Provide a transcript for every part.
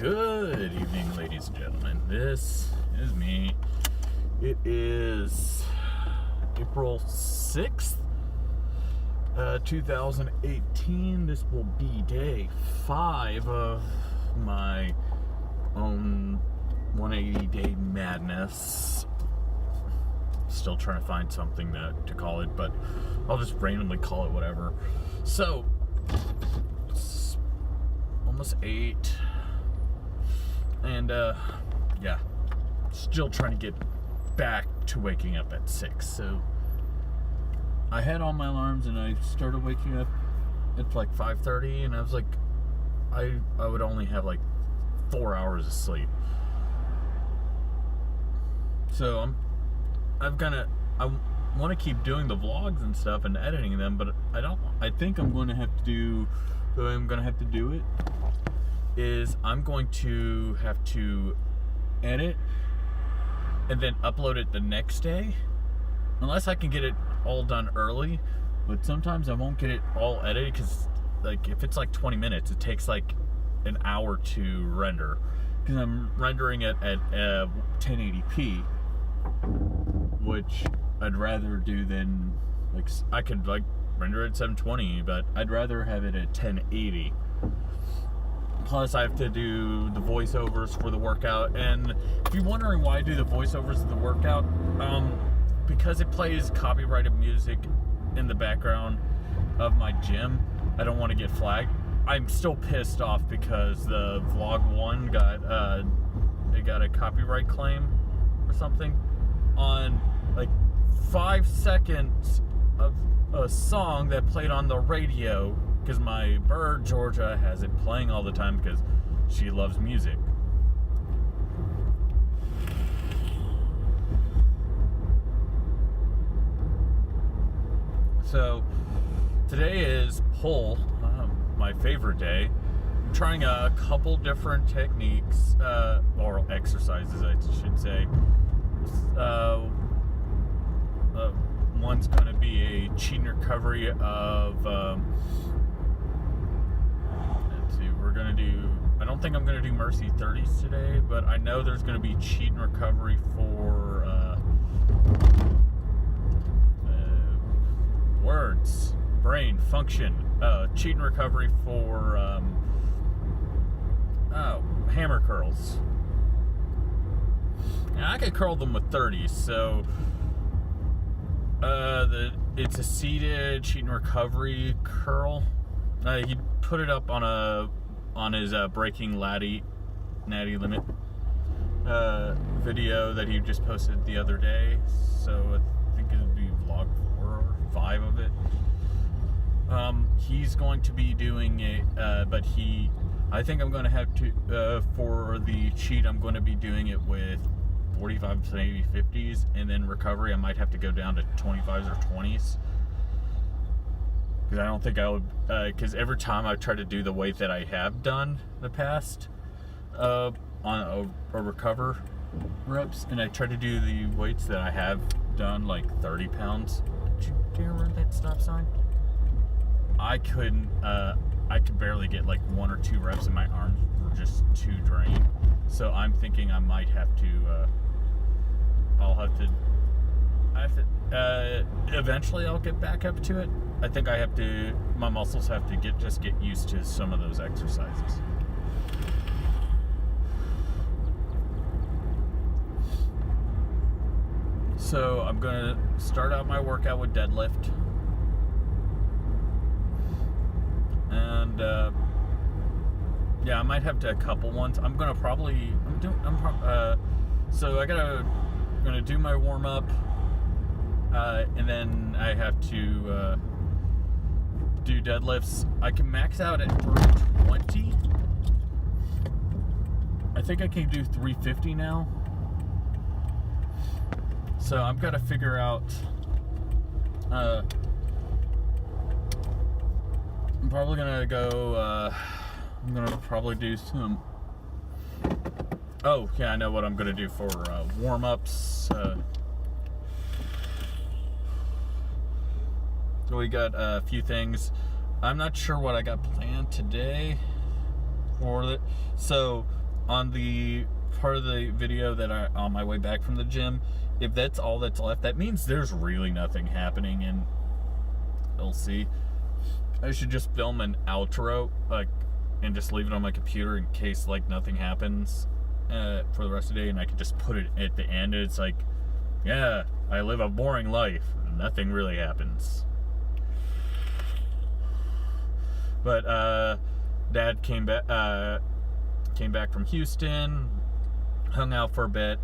Good evening, ladies and gentlemen. This is me. It is April 6th, 2018. This will be day 5 of my own 180-day madness. Still trying to find something to call it, but I'll just randomly call it whatever. So, it's almost 8. And, yeah, still trying to get back to waking up at 6. So, I had all my alarms and I started waking up at like 5:30, and I was like, I would only have like 4 hours of sleep. So, I want to keep doing the vlogs and stuff and editing them, but I think I'm going to have to do it is I'm going to have to edit and then upload it the next day, unless I can get it all done early. But sometimes I won't get it all edited because, like, if it's like 20 minutes, it takes like an hour to render because I'm rendering it at 1080p, which I'd rather do than, like, I could like render it at 720, but I'd rather have it at 1080. Plus, I have to do the voiceovers for the workout. And if you're wondering why I do the voiceovers of the workout, because it plays copyrighted music in the background of my gym, I don't want to get flagged. I'm still pissed off because the vlog 1 got a copyright claim or something on like 5 seconds of a song that played on the radio, because my bird Georgia has it playing all the time because she loves music. So today is pull, my favorite day. I'm trying a couple different techniques, or exercises I should say. One's going to be a cheat and recovery of, let's see, we're going to do, I don't think I'm going to do Mercy 30s today, but I know there's going to be cheat and recovery for, words, brain, function, cheat and recovery for, hammer curls. Now, I could curl them with 30s, so it's a seated cheat and recovery curl. He put it up on his breaking natty limit video that he just posted the other day. So I think it would be vlog 4 or 5 of it. He's going to be doing it, but I think I'm going to have to for the cheat. I'm going to be doing it with 45s, maybe 50s, and then recovery I might have to go down to 25s or 20s, because I don't think I would, because every time I try to do the weight that I have done in the past on a recover reps, and I try to do the weights that I have done, like 30 pounds. Do you remember that stop sign? I couldn't, I could barely get like 1 or 2 reps, and my arms were just too drained. So I'm thinking I might have to, eventually I'll get back up to it. I think my muscles have to get used to some of those exercises. So I'm gonna start out my workout with deadlift. And, yeah, I might have to a couple ones. So I'm gonna do my warm up, and then I have to do deadlifts. I can max out at 320. I think I can do 350 now. So I've got to figure out. I'm probably gonna go. I'm gonna probably do some. Oh yeah, I know what I'm gonna do for warm-ups. So we got a few things. I'm not sure what I got planned today for it. So on the part of the video that I on my way back from the gym, if that's all that's left, that means there's really nothing happening in LC. I should just film an outro, like, and just leave it on my computer in case like nothing happens for the rest of the day, and I could just put it at the end. And it's like, yeah, I live a boring life. Nothing really happens. But Dad came back from Houston, hung out for a bit,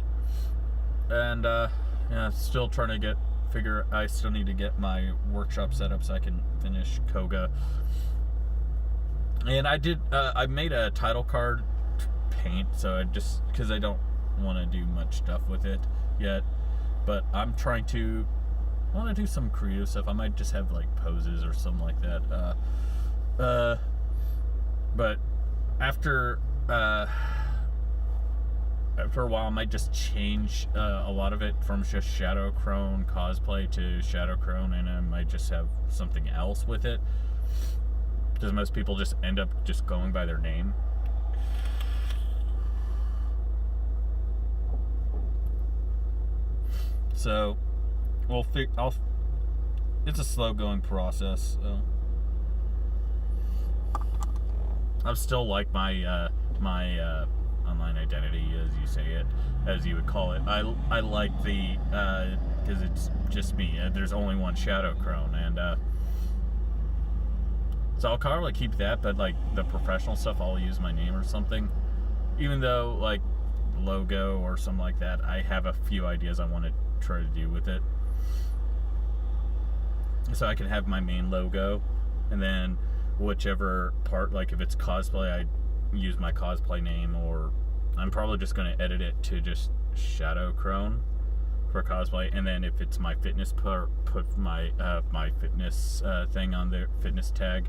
and yeah, still trying to I still need to get my workshop set up so I can finish Koga. And I made a title card paint, so because I don't want to do much stuff with it yet, but I want to do some creative stuff. I might just have like poses or something like that. But after a while, I might just change a lot of it from just shadowcrone cosplay to shadowcrone, and I might just have something else with it, because most people just end up just going by their name. So it's a slow going process. So I'm still like my online identity, as you would call it. I like the because it's just me. There's only one shadowcrone, and so I'll kind of like keep that, but like the professional stuff, I'll use my name or something. Even though like logo or something like that, I have a few ideas I want to try to do with it. So I can have my main logo, and then whichever part, like if it's cosplay, I use my cosplay name, or I'm probably just going to edit it to just shadowcrone for cosplay, and then if it's my fitness part, put my my fitness thing on there, fitness tag.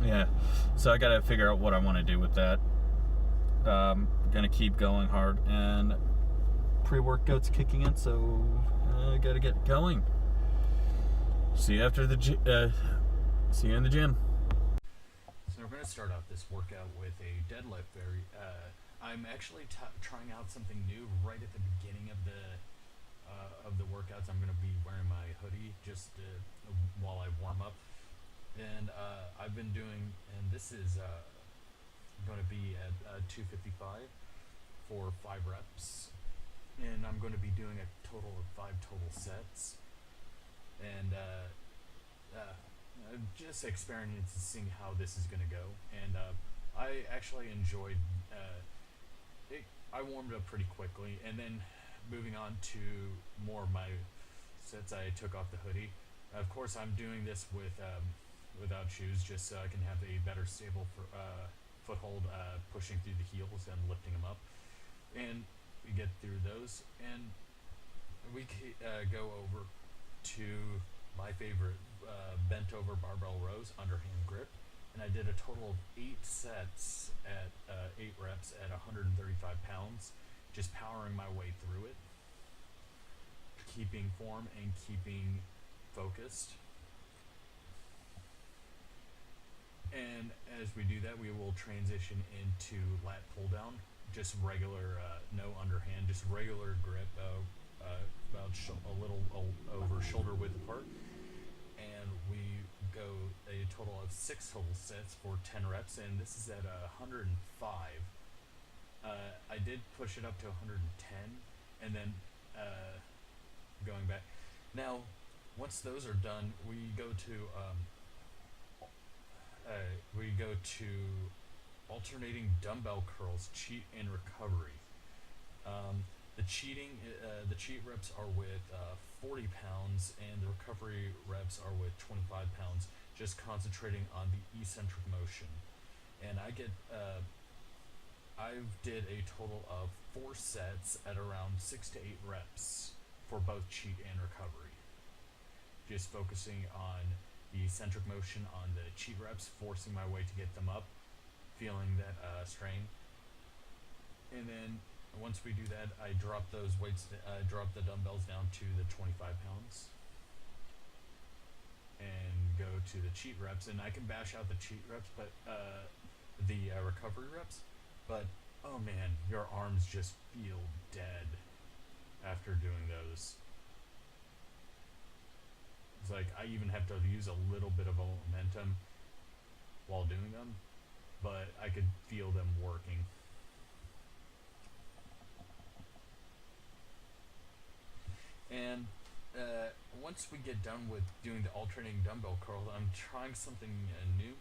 Yeah, so I gotta figure out what I want to do with that. Gonna keep going hard, and pre-workout's kicking in, so I gotta get going. See you after see you in the gym. So we're gonna start out this workout with a deadlift. I'm actually trying out something new right at the beginning of the workouts. I'm gonna be wearing my hoodie just while I warm up. And I've been doing, and this is going to be at 255 for 5 reps. And I'm going to be doing a total of 5 total sets. And just experiencing how this is going to go. And I actually enjoyed it. I warmed up pretty quickly. And then moving on to more of my sets, I took off the hoodie. Of course, I'm doing this without shoes, just so I can have a better stable foothold, pushing through the heels and lifting them up. And we get through those, and we go over to my favorite bent over barbell rows, underhand grip. And I did a total of 8 sets at 8 reps at 135 pounds, just powering my way through it, keeping form and keeping focused. And as we do that, we will transition into lat pull down, just regular, no underhand, just regular grip, about a little over shoulder width apart. And we go a total of 6 total sets for 10 reps, and this is at 105. I did push it up to 110, and then going back. Now, once those are done, we go to alternating dumbbell curls, cheat and recovery. The cheat reps are with 40 pounds, and the recovery reps are with 25 pounds, just concentrating on the eccentric motion. And I did a total of 4 sets at around 6 to 8 reps for both cheat and recovery. Just focusing on the eccentric motion on the cheat reps, forcing my way to get them up, feeling that strain. And then once we do that, I drop those weights, drop the dumbbells down to the 25 pounds. And to the cheat reps, and I can bash out the cheat reps, but the recovery reps, but oh man, your arms just feel dead after doing those. It's like I even have to use a little bit of momentum while doing them, but I could feel them working. And once we get done with doing the alternating dumbbell curls, I'm trying something new,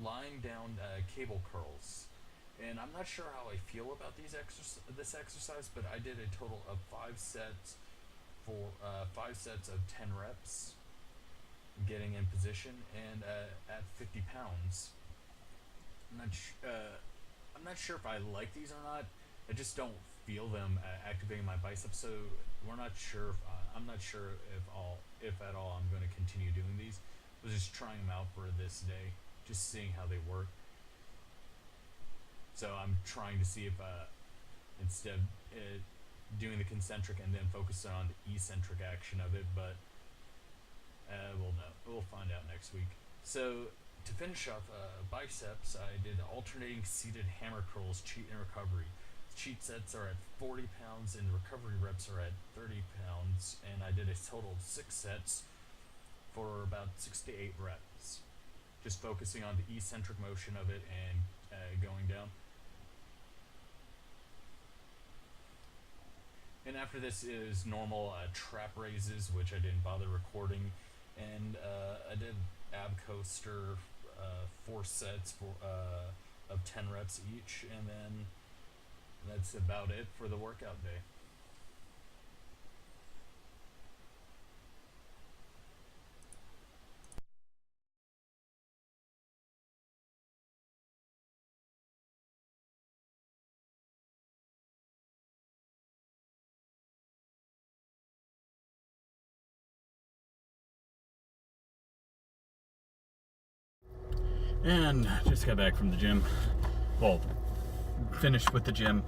lying down cable curls. And I'm not sure how I feel about this exercise, but I did a total of 5 sets for 5 sets of 10 reps, getting in position, and at 50 pounds. I'm not sure if I like these or not. I just don't feel them activating my biceps, so we're not sure. I'm not sure if at all, I'm going to continue doing these. I was just trying them out for this day, just seeing how they work. So I'm trying to see if instead doing the concentric and then focusing on the eccentric action of it, but we'll know. We'll find out next week. So to finish off biceps, I did alternating seated hammer curls, cheat and recovery. Cheat sets are at 40 pounds and recovery reps are at 30 pounds, and I did a total of 6 sets for about 6 to 8 reps, just focusing on the eccentric motion of it and going down. And after this is normal trap raises, which I didn't bother recording, and I did ab coaster 4 sets for of 10 reps each, and then that's about it for the workout day. And just got back from the gym. Well, finished with the gym.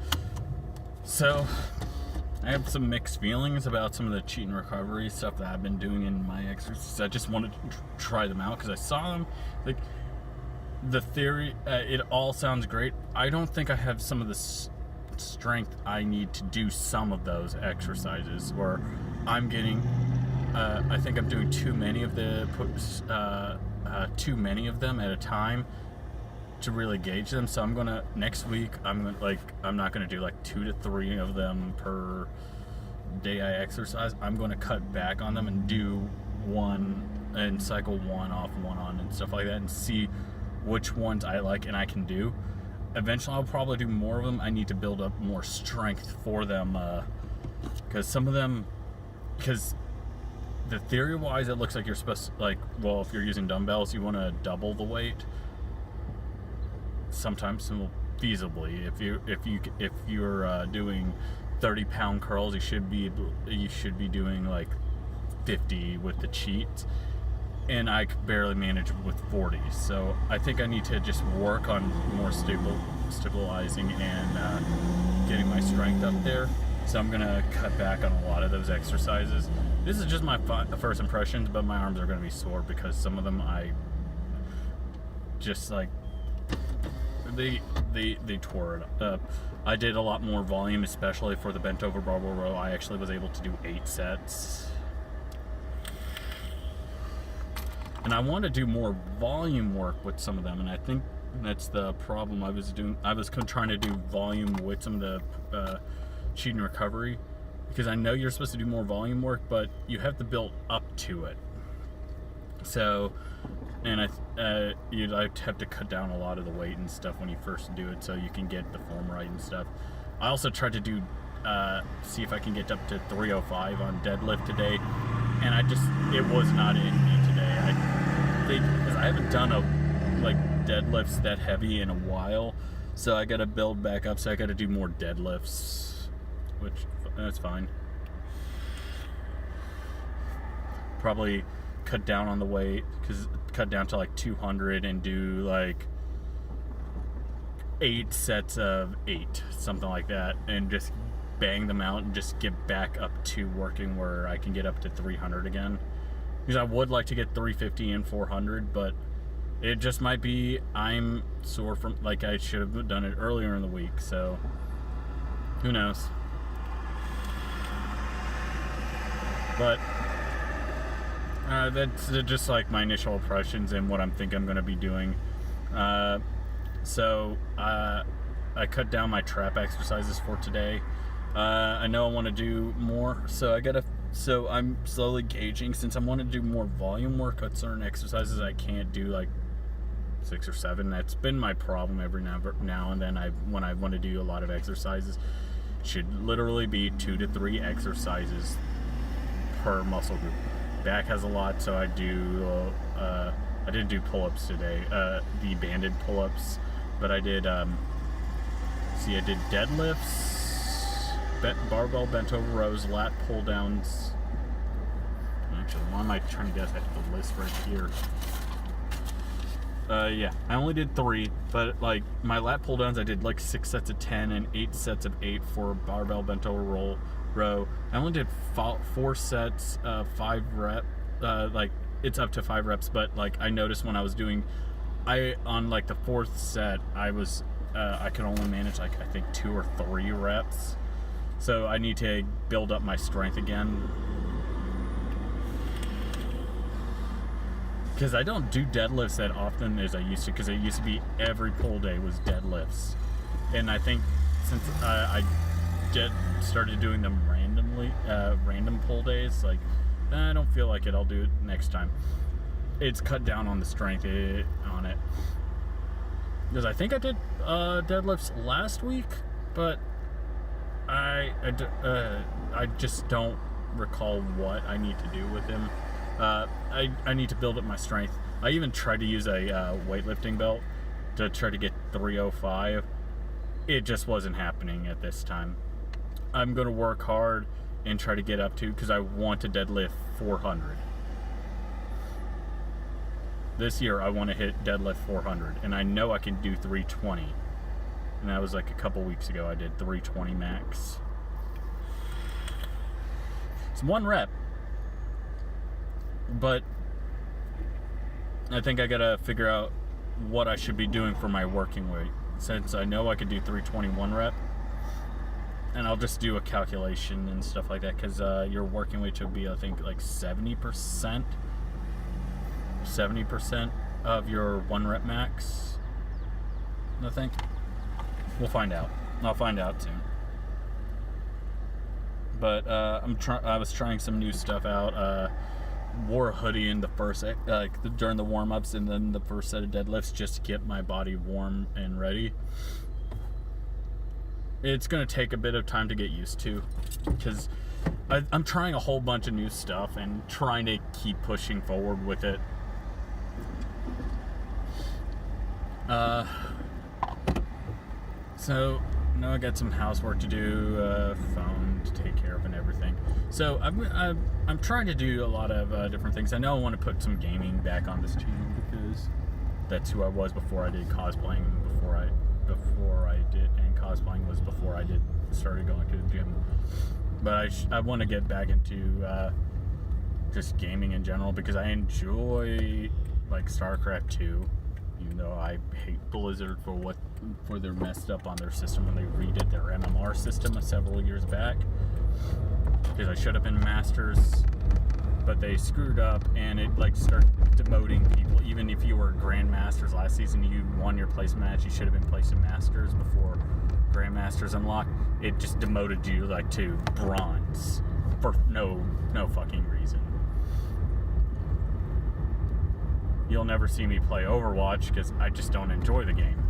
So I have some mixed feelings about some of the cheat and recovery stuff that I've been doing in my exercises. I just wanted to try them out because I saw them. Like the theory, it all sounds great. I don't think I have some of the strength I need to do some of those exercises, or I'm getting. I think I'm doing too many of them at a time to really gauge them. So I'm gonna next week. I'm not gonna do like 2 to 3 of them per day I exercise. I'm gonna cut back on them and do one and cycle one off, one on, and stuff like that, and see which ones I like and I can do. Eventually, I'll probably do more of them. I need to build up more strength for them, because some of them, because the theory-wise, it looks like you're supposed to, like, well, if you're using dumbbells, you want to double the weight. Sometimes, feasibly, if you're doing 30-pound curls, you should be doing like 50 with the cheats, and I could barely manage with 40. So I think I need to just work on more stabilizing and getting my strength up there. So I'm gonna cut back on a lot of those exercises. This is just my first impressions, but my arms are gonna be sore because some of them I just like they tore it up. I did a lot more volume, especially for the bent over barbell row. I actually was able to do 8 sets. And I want to do more volume work with some of them, and I think that's the problem I was doing. I was trying to do volume with some of the cheat and recovery, because I know you're supposed to do more volume work, but you have to build up to it. So, and you'd have to cut down a lot of the weight and stuff when you first do it, so you can get the form right and stuff. I also tried to do see if I can get up to 305 on deadlift today, and it was not in me today. I think because I haven't done deadlifts that heavy in a while, so I got to build back up. So I got to do more deadlifts, which that's fine. Probably cut down on the weight, cut down to like 200 and do like 8 sets of 8, something like that, and just bang them out and just get back up to working where I can get up to 300 again. because I would like to get 350 and 400, but it just might be I'm sore from, like, I should have done it earlier in the week, so who knows. But that's just like my initial impressions and what I'm thinking I'm going to be doing. So I cut down my trap exercises for today. I know I want to do more, so I'm slowly gauging, since I want to do more volume work at certain exercises. I can't do like 6 or 7. That's been my problem every now and then. When I want to do a lot of exercises, should literally be 2 to 3 exercises per muscle group. Back has a lot, so I didn't do pull-ups today, the banded pull-ups, but I did I did deadlifts, barbell bent over rows, lat pull downs. Actually, why am I trying to guess? I have the list right here. Yeah, I only did 3, but like my lat pull downs, I did like 6 sets of 10 and 8 sets of 8 for barbell bent over row. I only did 4 sets, 5 rep, like it's up to 5 reps, but like I noticed when I was doing, on like the 4th set, I could only manage like I think 2 or 3 reps, so I need to build up my strength again, because I don't do deadlifts that often as I used to, because it used to be every pull day was deadlifts, and I think since I started doing them randomly, random pull days, like I don't feel like it. I'll do it next time. It's cut down on the strength on it, because I think I did deadlifts last week, but I just don't recall what I need to do with him. I need to build up my strength. I even tried to use a weightlifting belt to try to get 305. It just wasn't happening at this time. I'm going to work hard and try to get up to, because I want to deadlift 400. This year I want to hit deadlift 400, and I know I can do 320. And that was like a couple weeks ago. I did 320 max. It's 1 rep. But I think I gotta figure out what I should be doing for my working weight, since I know I could do 321 rep. And I'll just do a calculation and stuff like that, because your working weight should be, I think, like 70% of your 1 rep max, I think. We'll find out. I'll find out soon. But I was trying some new stuff out. Wore a hoodie in the first, during the warm-ups, and then the first set of deadlifts, just to get my body warm and ready. It's going to take a bit of time to get used to, because I'm trying a whole bunch of new stuff and trying to keep pushing forward with it. So now I got some housework to do, phone to take care of and everything. So I'm trying to do a lot of different things. I know I want to put some gaming back on this channel, because that's who I was before I did cosplaying. Cosplaying was before I started going to the gym. But I want to get back into just gaming in general, because I enjoy like StarCraft 2, even though I hate Blizzard for their messed up on their system when they redid their MMR system several years back. Because I should have been Masters, but they screwed up, and it like started demoting people. Even if you were Grandmasters last season, you won your place match, you should have been placed in Masters before Grandmasters unlocked. It just demoted you like to Bronze for no fucking reason. You'll never see me play Overwatch, because I just don't enjoy the game.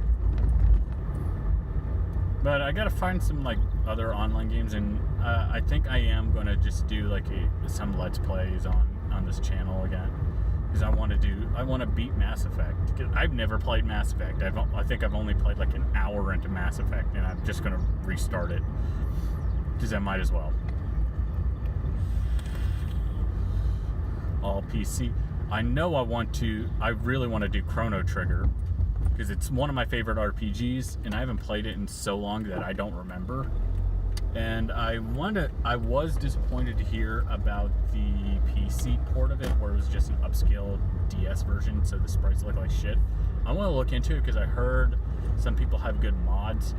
But I gotta find some like other online games, and I think I am gonna just do like some Let's Plays on this channel again, because I want to beat Mass Effect. Cause I've never played Mass Effect. I think I've only played like an hour into Mass Effect, and I'm just gonna restart it, because I might as well. All PC. I know I really want to do Chrono Trigger, because it's one of my favorite RPGs, and I haven't played it in so long that I don't remember. And I was disappointed to hear about the PC port of it, where it was just an upscale DS version, so the sprites look like shit. I want to look into it because I heard some people have good mods.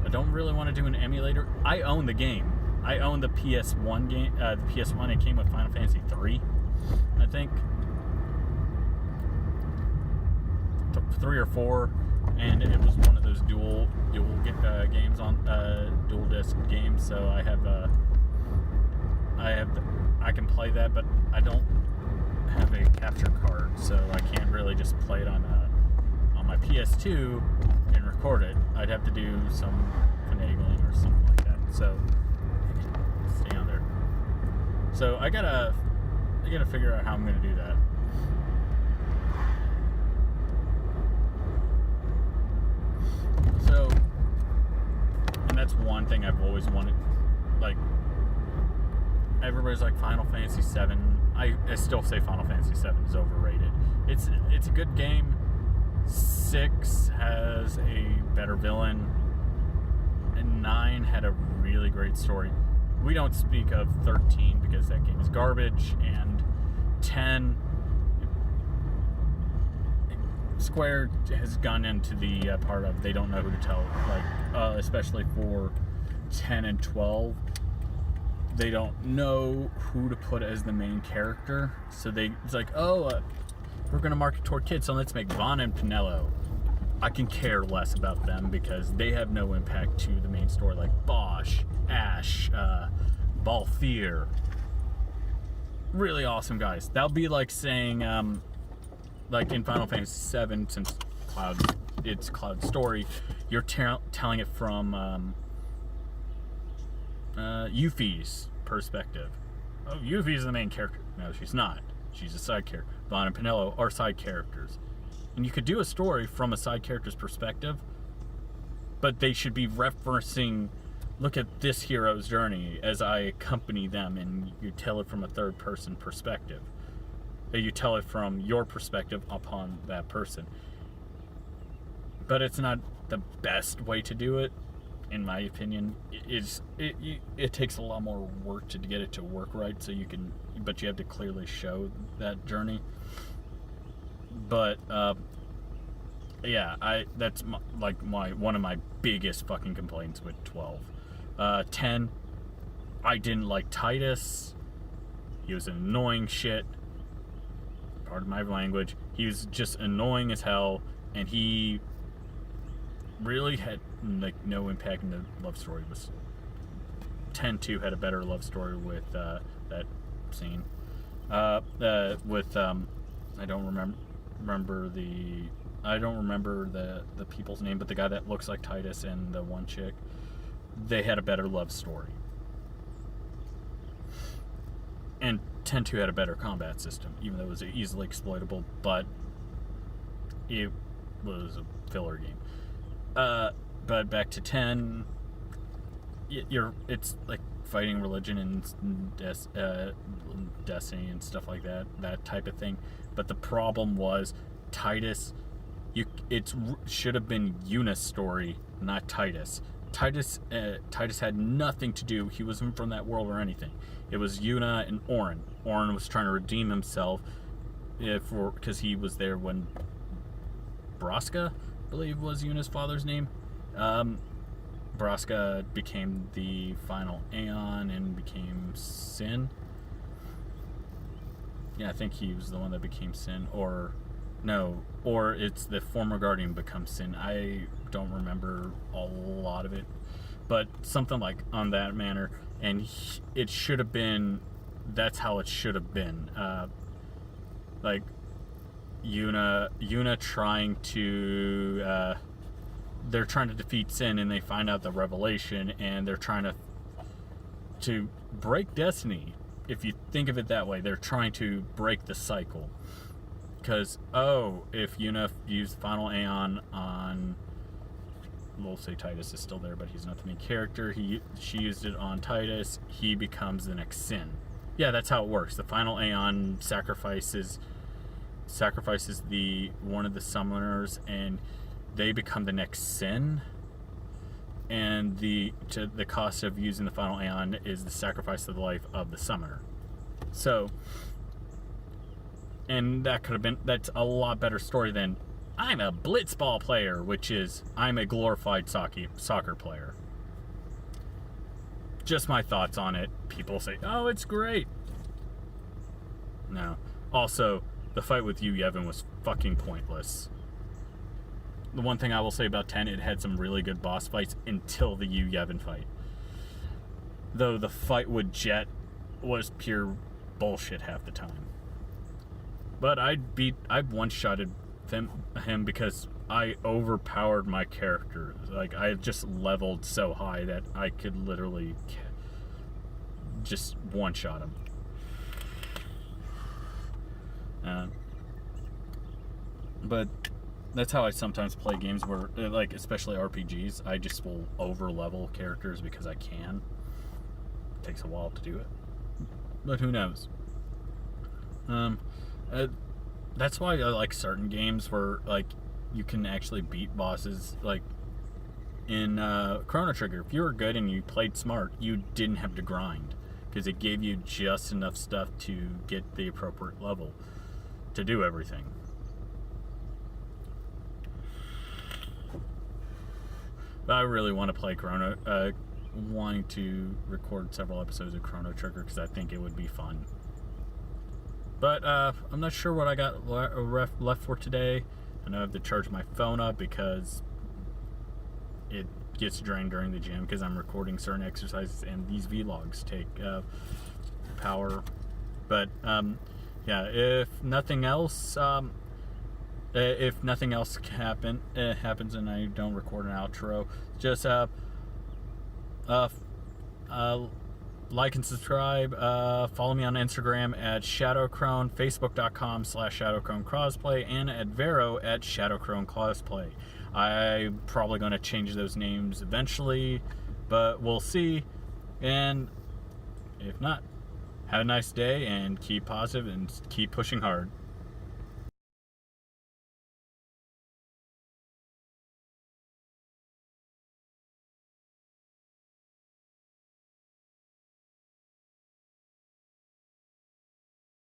I don't really want to do an emulator. I own the game. I own the PS1 game. The PS1, it came with Final Fantasy 3, I think. 3 or 4, and it was one of those dual games on dual disc games. So I can play that, but I don't have a capture card, so I can't really just play it on my PS2 and record it. I'd have to do some finagling or something like that. So stay on there. So I gotta figure out how I'm gonna do that. So, and that's one thing I've always wanted. Like, everybody's like Final Fantasy 7. I still say Final Fantasy 7 is overrated. It's a good game. 6 has a better villain, and 9 had a really great story. We don't speak of 13 because that game is garbage, and 10, Square has gone into the part of they don't know who to tell, like especially for 10 and 12, they don't know who to put as the main character, so it's like, we're gonna market toward kids, so let's make Vaughn and Pinello. I can care less about them because they have no impact to the main story, like Bosch, Ash, Balthier. Really awesome guys. That'll be like saying, like in Final Fantasy VII, since it's Cloud's story, you're telling it from Yuffie's perspective. Oh, Yuffie's the main character. No, she's not. She's a side character. Vaughn and Pinello are side characters. And you could do a story from a side character's perspective, but they should be referencing, look at this hero's journey as I accompany them, and you tell it from a third person perspective. You tell it from your perspective upon that person. But it's not the best way to do it, in my opinion. It takes a lot more work to get it to work right, but you have to clearly show that journey. But that's one of my biggest fucking complaints with 12. 10, I didn't like Titus. He was annoying shit. Pardon my language. He was just annoying as hell, and he really had no impact in the love story. 10-2 had a better love story with that scene. I don't remember the people's name, but the guy that looks like Titus and the one chick, they had a better love story. And 10-2 had a better combat system, even though it was easily exploitable, but it was a filler game. But back to 10, it's like fighting religion and Destiny and stuff like that type of thing. But the problem was Titus. It should have been Yuna's story, not Titus. Titus had nothing to do. He wasn't from that world or anything. It was Yuna and Orin. Orin was trying to redeem himself because he was there when Braska, I believe, was Yuna's father's name. Braska became the final Aeon and became Sin. Yeah, I think he was the one that became Sin, or it's the former Guardian becomes Sin. I don't remember a lot of it, but something like on that manner, and it should have been, that's how it should have been. Like Yuna trying to, they're trying to defeat Sin, and they find out the revelation, and they're trying to break Destiny. If you think of it that way, they're trying to break the cycle. Because, if Yuna used Final Aeon on, we'll say Titus is still there, but he's not the main character. She used it on Titus. He becomes the next Sin. Yeah, that's how it works. The Final Aeon sacrifices one of the summoners, and they become the next Sin. and the cost of using the final Aeon is the sacrifice of the life of the summoner. So, and that's a lot better story than I'm a blitzball player, which is I'm a glorified soccer player. Just my thoughts on it. People say, oh, it's great. No. Also, the fight with Yu Yevon was fucking pointless. The one thing I will say about 10, it had some really good boss fights until the Yu Yevon fight. Though the fight with Jet was pure bullshit half the time. But I one-shotted him because I overpowered my character. Like, I just leveled so high that I could literally just one-shot him. But that's how I sometimes play games where, like, especially RPGs, I just will over-level characters because I can. It takes a while to do it. But who knows? That's why I like certain games where, like, you can actually beat bosses. Like, in Chrono Trigger, if you were good and you played smart, you didn't have to grind. Because it gave you just enough stuff to get the appropriate level to do everything. But I really want to play wanting to record several episodes of Chrono Trigger because I think it would be fun. But I'm not sure what I got left for today. I know I have to charge my phone up because it gets drained during the gym because I'm recording certain exercises and these vlogs take power. But yeah, if nothing else happens and I don't record an outro, just like and subscribe. Follow me on Instagram at shadowcrone, facebook.com/shadowcrone cosplay, and at Vero at shadowcrone cosplay. I'm probably going to change those names eventually, but we'll see. And if not, have a nice day and keep positive and keep pushing hard.